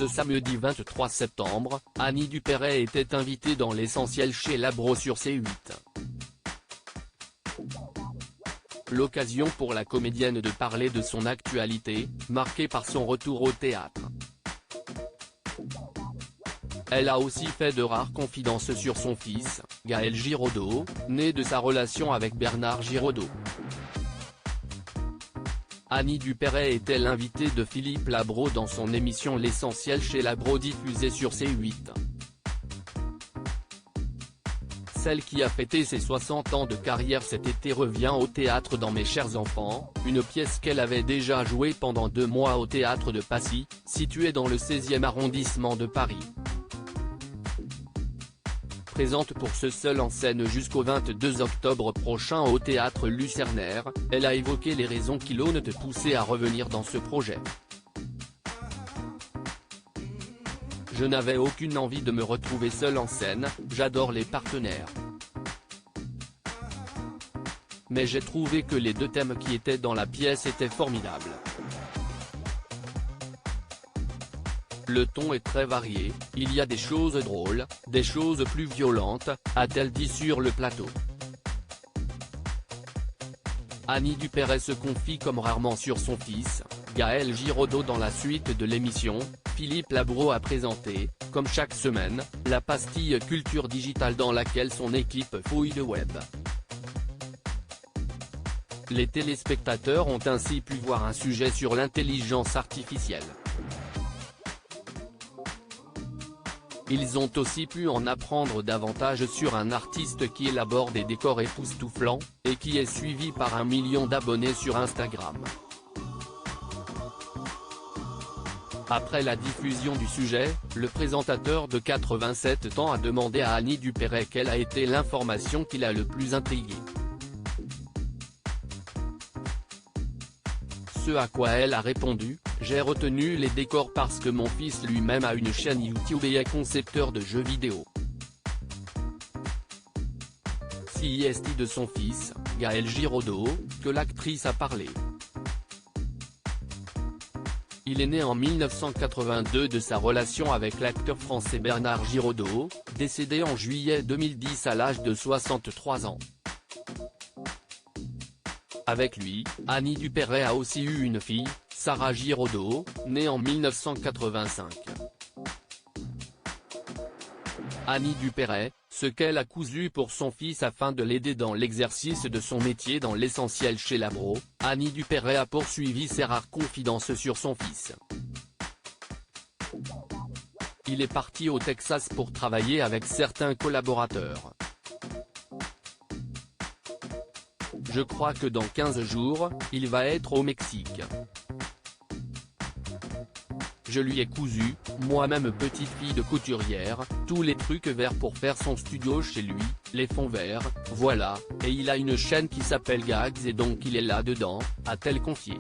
Ce samedi 23 septembre, Annie Dupéret était invitée dans l'essentiel chez Labro sur C8. L'occasion pour la comédienne de parler de son actualité, marquée par son retour au théâtre. Elle a aussi fait de rares confidences sur son fils, Gaël Giraudot, né de sa relation avec Bernard Giraudot. Annie Dupéret était l'invitée de Philippe Labro dans son émission L'Essentiel chez Labro diffusée sur C8. Celle qui a fêté ses 60 ans de carrière cet été revient au théâtre dans Mes chers enfants, une pièce qu'elle avait déjà jouée pendant 2 mois au théâtre de Passy, situé dans le 16e arrondissement de Paris. Présente pour ce seul en scène jusqu'au 22 octobre prochain au théâtre Lucernaire, elle a évoqué les raisons qui l'ont poussée à revenir dans ce projet. Je n'avais aucune envie de me retrouver seule en scène, j'adore les partenaires. Mais j'ai trouvé que les 2 thèmes qui étaient dans la pièce étaient formidables. Le ton est très varié, il y a des choses drôles, des choses plus violentes, a-t-elle dit sur le plateau. Annie Dupéret se confie comme rarement sur son fils, Gaël Giraudot dans la suite de l'émission. Philippe Labro a présenté, comme chaque semaine, la pastille culture digitale dans laquelle son équipe fouille le web. Les téléspectateurs ont ainsi pu voir un sujet sur l'intelligence artificielle. Ils ont aussi pu en apprendre davantage sur un artiste qui élabore des décors époustouflants, et qui est suivi par 1 million d'abonnés sur Instagram. Après la diffusion du sujet, le présentateur de 87 ans a demandé à Annie Dupéret quelle a été l'information qui l'a le plus intrigué. Ce à quoi elle a répondu: « J'ai retenu les décors parce que mon fils lui-même a une chaîne YouTube et est concepteur de jeux vidéo. C'est de son fils, Gaël Giraudot, que l'actrice a parlé. Il est né en 1982 de sa relation avec l'acteur français Bernard Giraudot, décédé en juillet 2010 à l'âge de 63 ans. Avec lui, Annie Dupéret a aussi eu une fille, Sarah Giraudot, née en 1985. Annie Dupéret, ce qu'elle a cousu pour son fils afin de l'aider dans l'exercice de son métier dans l'essentiel chez Labro, Annie Dupéret a poursuivi ses rares confidences sur son fils. Il est parti au Texas pour travailler avec certains collaborateurs. Je crois que dans 15 jours, il va être au Mexique. Je lui ai cousu, moi-même petite fille de couturière, tous les trucs verts pour faire son studio chez lui, les fonds verts, voilà, et il a une chaîne qui s'appelle Gags et donc il est là-dedans, a-t-elle confié.